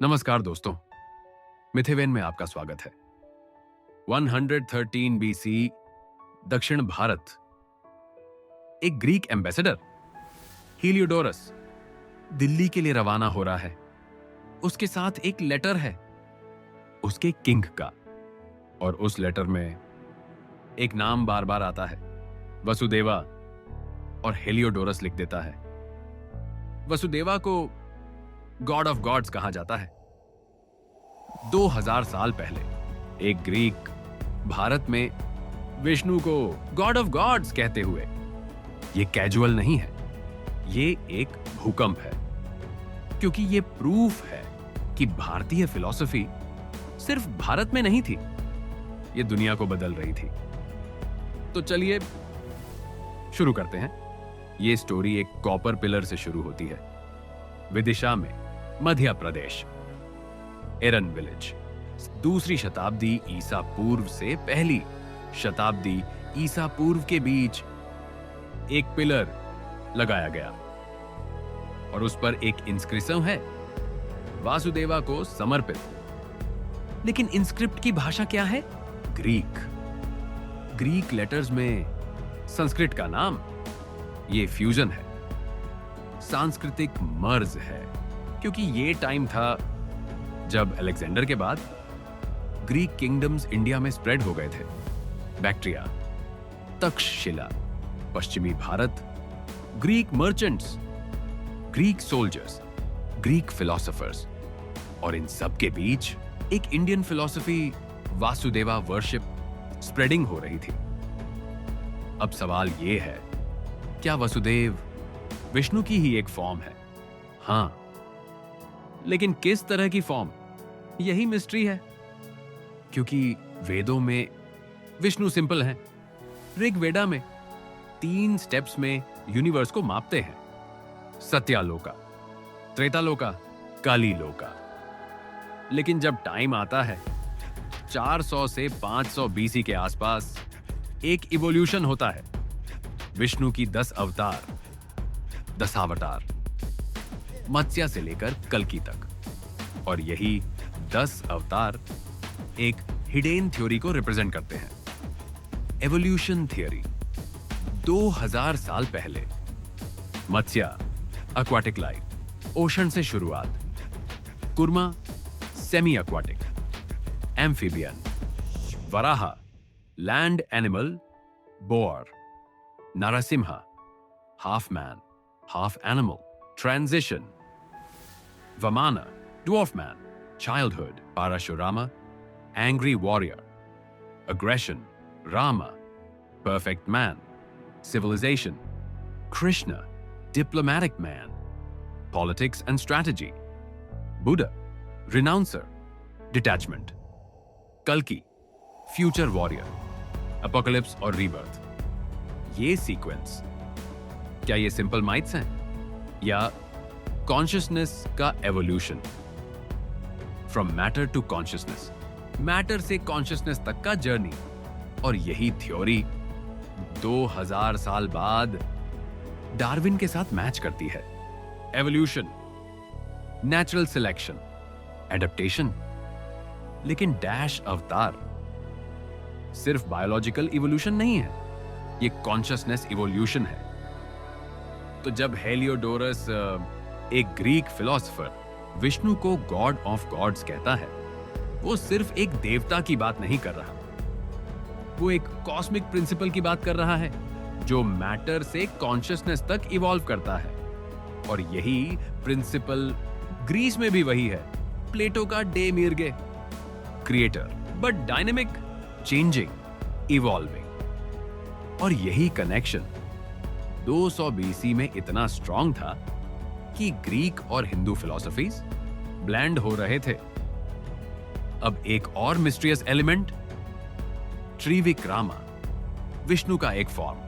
नमस्कार दोस्तों, मिथिवेन में आपका स्वागत है। 113 बीसी दक्षिण भारत, एक ग्रीक एम्बेसडर हीलियोडोरस दिल्ली के लिए रवाना हो रहा है। उसके साथ एक लेटर है उसके किंग का, और उस लेटर में एक नाम बार बार आता है, वसुदेवा, और हेलियोडोरस लिख देता है। वसुदेवा को गॉड ऑफ गॉड्स कहा जाता है। 2000 साल पहले एक ग्रीक भारत में विष्णु को गॉड ऑफ गॉड्स कहते हुए, ये कैजुअल नहीं है, ये एक भूकंप है, क्योंकि ये प्रूफ है कि भारतीय फिलॉसफी सिर्फ भारत में नहीं थी, ये दुनिया को बदल रही थी। तो चलिए शुरू करते हैं। ये स्टोरी एक कॉपर पिलर से शुरू होती है, विदिशा में, मध्य प्रदेश, एरन विलेज। 2री शताब्दी ईसा पूर्व से 1ली शताब्दी ईसा पूर्व के बीच एक पिलर लगाया गया और उस पर एक इंस्क्रिप्शन है, वासुदेवा को समर्पित। लेकिन इंस्क्रिप्ट की भाषा क्या है? ग्रीक। ग्रीक लेटर्स में संस्कृत का नाम, ये फ्यूजन है, सांस्कृतिक मर्ज है, क्योंकि ये टाइम था जब अलेक्जेंडर के बाद ग्रीक किंगडम्स इंडिया में स्प्रेड हो गए थे। बैक्ट्रिया, तक्षशिला, पश्चिमी Bharat, Greek merchants, Greek soldiers, Greek philosophers, और इन सब के बीच एक Indian philosophy, Vasudeva worship, spreading हो रही थी। अब सवाल ये है, क्या वसुदेव विष्णु की ही एक फॉर्म है? हां, लेकिन किस तरह की फॉर्म, यही मिस्ट्री है। क्योंकि वेदों में विष्णु सिंपल है। ऋग्वेदा में 3 स्टेप्स में यूनिवर्स को मापते हैं, सत्यालोका, त्रेतालोका, कालीलोका। लेकिन जब टाइम आता है 400 से 500 बीसी के आसपास, एक इवोल्यूशन होता है। विष्णु की 10 अवतार, दशावतार, मत्स्य से लेकर कल्कि तक, और यही 10 अवतार एक हिडन थ्योरी को रिप्रेजेंट करते हैं, एवोल्यूशन थ्योरी। 2000 साल पहले मत्स्य, एक्वाटिक लाइफ, ओशन से शुरुआत, Kurma, semi aquatic, amphibian, Varaha, land animal, boar, Narasimha, half man, half animal, transition, Vamana, dwarf man, childhood, Parashurama, angry warrior, aggression, Rama, perfect man, civilization, Krishna, diplomatic man, politics and strategy, Buddha, renouncer, detachment, Kalki, future warrior, apocalypse और rebirth। ये sequence, क्या ये simple myths हैं या consciousness का evolution? From matter to consciousness, matter से consciousness तक का जर्नी। और यही थ्योरी 2000 साल बाद डार्विन के साथ मैच करती है। Evolution, natural selection, adaptation. लेकिन डैश अवतार सिर्फ बायोलॉजिकल इवोल्यूशन नहीं है, ये कॉन्शियसनेस इवोल्यूशन है। तो जब हेलियोडोरस, एक ग्रीक फिलोसोफर, विष्णु को गॉड ऑफ गॉड्स कहता है, वो सिर्फ एक देवता की बात नहीं कर रहा, वो एक कॉस्मिक प्रिंसिपल की बात कर रहा है, जो मैटर से कॉन्शियसनेस तक इवॉल्व करता है। और यही प्रिंसिपल ग्रीस में भी वही है, प्लेटो का day Mirge, creator but dynamic, changing, evolving. और यही कनेक्शन 200 बीसी में इतना स्ट्रॉन्ग था कि ग्रीक और हिंदू फिलॉसफीज ब्लेंड हो रहे थे। अब एक और मिस्ट्रियस एलिमेंट, त्रिविक्रामा, विष्णु का एक फॉर्म,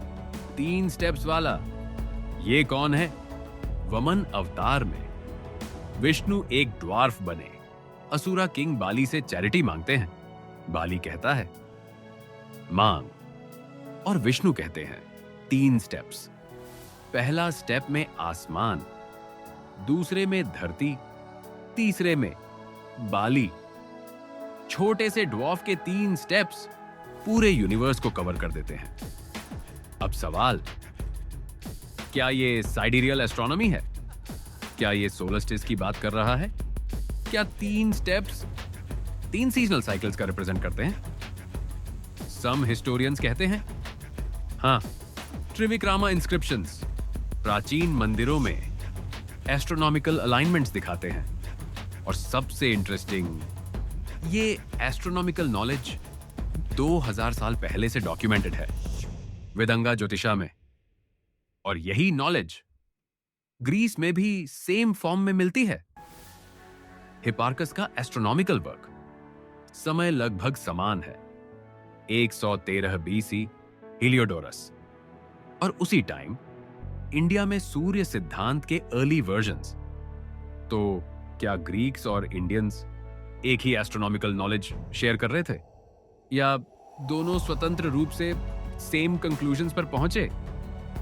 3 स्टेप्स वाला। ये कौन है? वमन अवतार में विष्णु एक ड्वार्फ बने, असुरा किंग बाली से चैरिटी मांगते हैं। बाली कहता है मांग, और विष्णु कहते हैं 3 स्टेप्स। पहला स्टेप में आसमान, दूसरे में धरती, तीसरे में बाली, छोटे से ड्वार्फ के 3 स्टेप्स पूरे यूनिवर्स को कवर कर देते हैं। अब सवाल, क्या ये साइडिरियल एस्ट्रोनॉमी है? क्या ये सोलस्टिस की बात कर रहा है? क्या 3 स्टेप्स 3 सीजनल साइकिल्स का रिप्रेजेंट करते हैं? सम हिस्टोरियंस कहते हैं हाँ, त्रिविक्रामा इंस्क्रिप्शंस प्राचीन मंदिरों में एस्ट्रोनॉमिकल अलाइनमेंट्स दिखाते हैं। और सबसे इंटरेस्टिंग, ये एस्ट्रोनॉमिकल नॉलेज 2000 साल पहले से डॉक्यूमेंटेड है वेदंगा ज्योतिषा में। और यही नॉलेज ग्रीस में भी सेम फॉर्म में मिलती है। हिपार्कस का एस्ट्रोनॉमिकल वर्क समय लगभग समान है, 113 बीसी हीलियोडोरस। और उसी टाइम इंडिया में सूर्य सिद्धांत के अर्ली वर्जन्स। तो क्या ग्रीक्स और इंडियंस एक ही एस्ट्रोनॉमिकल नॉलेज शेयर कर रहे थे, या दोनों स्वतंत्र रूप से सेम कंक्लूजन्स पर पहुंचे?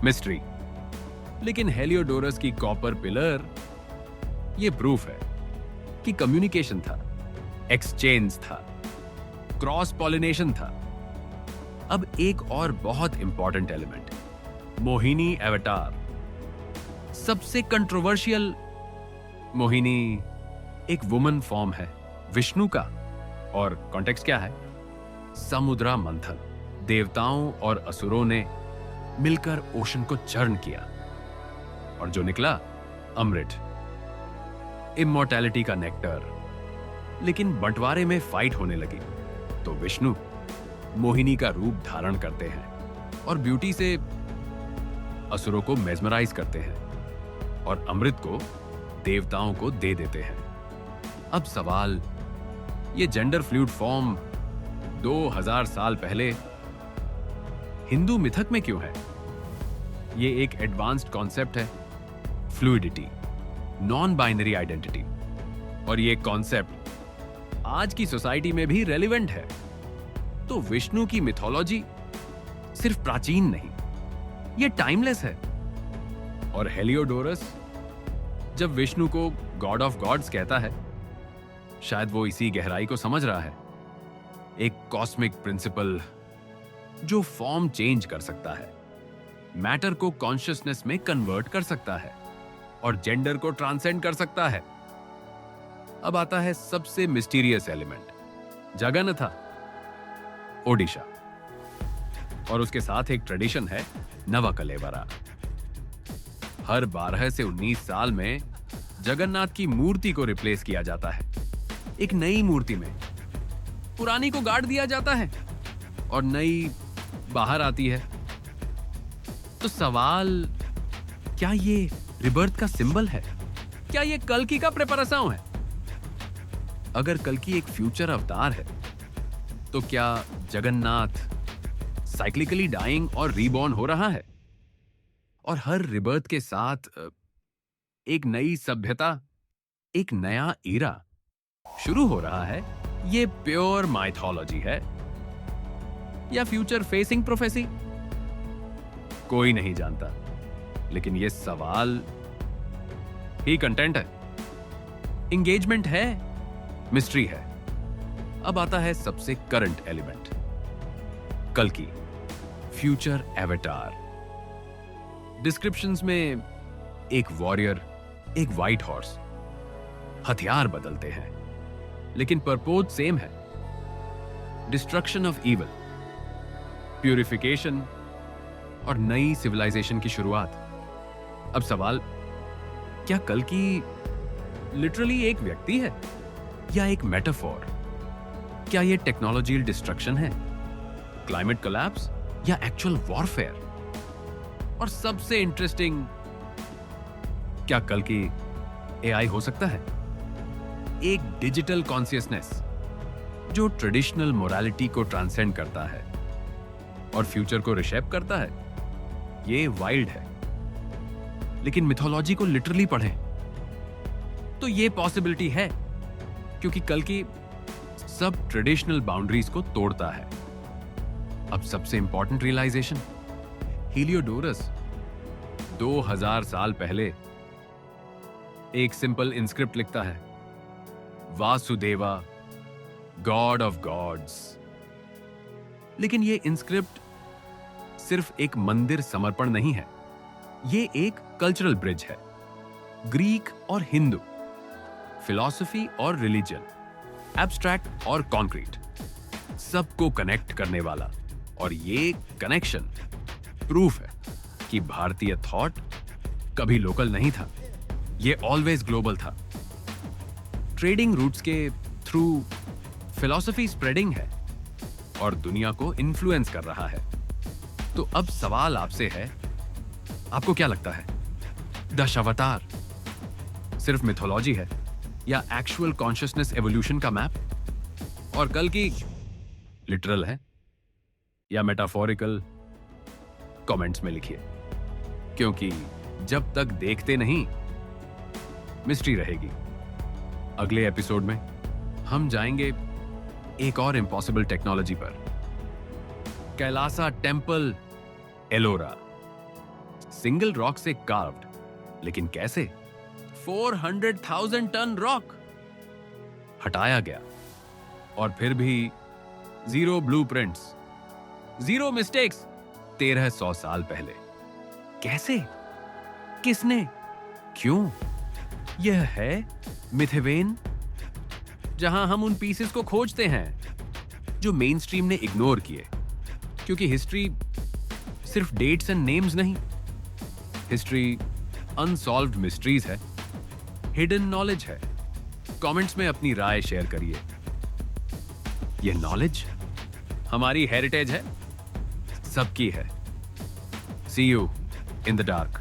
मिस्ट्री। लेकिन हेलियोडोरस की कॉपर पिलर ये प्रूफ है कि कम्युनिकेशन था, एक्सचेंज था, क्रॉस पॉलिनेशन था। अब एक और बहुत इंपॉर्टेंट एलिमेंट, मोहिनी एवटार। सबसे कंट्रोवर्शियल, मोहिनी एक वुमन फॉर्म है विष्णु का। और कॉन्टेक्स्ट क्या है? समुद्रा मंथन, देवताओं और असुरों ने मिलकर ओशन को चर्न किया और जो निकला अमृत, इमॉर्टैलिटी का नेक्टर। लेकिन बंटवारे में फाइट होने लगी तो विष्णु मोहिनी का रूप धारण करते हैं और ब्यूटी से असुरों को मेस्मराइज करते हैं और अमृत को देवताओं को दे देते हैं। अब सवाल, ये जेंडर फ्लूइड फॉर्म 2000 साल पहले हिंदू मिथक में क्यों है? ये एक एडवांस्ड कॉन्सेप्ट है, फ्लूइडिटी, नॉन बाइनरी आइडेंटिटी। और ये कॉन्सेप्ट आज की सोसाइटी में भी रेलिवेंट है। तो विष्णु की मिथोलॉजी सिर्फ प्राचीन नहीं, ये टाइमलेस है। और हेलियोडोरस जब विष्णु को गॉड ऑफ गॉड्स कहता है, शायद वो इसी गहराई को समझ रहा है। एक कॉस्मिक प्रिंसिपल जो फॉर्म चेंज कर सकता है, मैटर को कॉन्शियसनेस में कन्वर्ट कर सकता है और जेंडर को ट्रांसेंड कर सकता है। अब आता है सबसे मिस्टीरियस एलिमेंट, जगन्नाथ, ओडिशा। और उसके साथ एक ट्रेडिशन है, नवकलेवरा। हर 12 से 19 साल में जगन्नाथ की मूर्ति को रिप्लेस किया जाता है एक नई मूर्ति में। पुरानी को गाड़ दिया जाता है और नई बाहर आती है। तो सवाल, क्या ये रिबर्थ का सिंबल है? क्या ये कल्कि का प्रेपरेशन है? अगर कल्कि एक फ्यूचर अवतार है तो क्या जगन्नाथ साइक्लिकली डाइंग और रीबॉर्न हो रहा है? और हर रिबर्थ के साथ एक नई सभ्यता, एक नया ईरा शुरू हो रहा है। ये प्योर माइथोलॉजी है या फ्यूचर फेसिंग प्रोफेसी? कोई नहीं जानता, लेकिन ये सवाल ही कंटेंट है, इंगेजमेंट है, मिस्ट्री है। अब आता है सबसे करंट एलिमेंट, कल्कि, फ्यूचर एवेटार। डिस्क्रिप्शंस में एक वॉरियर, एक व्हाइट हॉर्स, हथियार बदलते हैं लेकिन पर्पोज सेम है, डिस्ट्रक्शन ऑफ इविल, प्यूरिफिकेशन और नई सिविलाइजेशन की शुरुआत। अब सवाल, क्या कल्कि लिटरली एक व्यक्ति है या एक मेटाफोर? क्या यह टेक्नोलॉजिकल डिस्ट्रक्शन है, क्लाइमेट कोलैप्स या एक्चुअल वॉरफेयर? और सबसे इंटरेस्टिंग, क्या कल्कि एआई हो सकता है? एक डिजिटल कॉन्शियसनेस जो ट्रेडिशनल मोरालिटी को ट्रांसेंड करता है और फ्यूचर को रिशेप करता है। ये वाइल्ड है, लेकिन मिथोलॉजी को लिटरली पढ़ें तो ये पॉसिबिलिटी है, क्योंकि कल्कि सब ट्रेडिशनल बाउंड्रीज को तोड़ता है। अब सबसे इंपॉर्टेंट रियलाइजेशन, हीलियोडोरस 2000 साल पहले एक सिंपल इंस्क्रिप्ट लिखता है, वासुदेवा, गॉड ऑफ गॉड्स। लेकिन ये इंस्क्रिप्ट सिर्फ एक मंदिर समर्पण नहीं है, ये एक कल्चरल ब्रिज है। ग्रीक और हिंदू, फिलॉसफी और रिलीजन, एब्स्ट्रैक्ट और कॉन्क्रीट, सबको कनेक्ट करने वाला। और ये कनेक्शन प्रूफ है कि भारतीय थॉट कभी लोकल नहीं था, ये ऑलवेज ग्लोबल था। ट्रेडिंग रूट्स के थ्रू फिलॉसफी स्प्रेडिंग है और दुनिया को इन्फ्लुएंस कर रहा है। तो अब सवाल आपसे है, आपको क्या लगता है, दशावतार सिर्फ मिथोलॉजी है या एक्चुअल कॉन्शियसनेस एवोल्यूशन का मैप? और कल की लिटरल है या मेटाफोरिकल? कमेंट्स में लिखिए, क्योंकि जब तक देखते नहीं मिस्ट्री रहेगी। अगले एपिसोड में हम जाएंगे एक और इम्पॉसिबल टेक्नोलॉजी पर, Kailasa temple Ellora. Single rock से कार्व्ड, लेकिन कैसे? 400,000 टन रॉक हटाया गया और फिर भी जीरो ब्लूप्रिंट्स, जीरो मिस्टेक्स। 1300 साल पहले कैसे? किसने? क्यों? यह है मिथिवेन, जहां हम उन पीसेस को खोजते हैं जो मेन स्ट्रीम ने इग्नोर किए। क्योंकि हिस्ट्री सिर्फ डेट्स एंड नेम्स नहीं, हिस्ट्री अनसॉल्व्ड मिस्ट्रीज है, हिडन नॉलेज है। कमेंट्स में अपनी राय शेयर करिए। यह नॉलेज हमारी हेरिटेज है, सबकी है। सी यू इन द डार्क।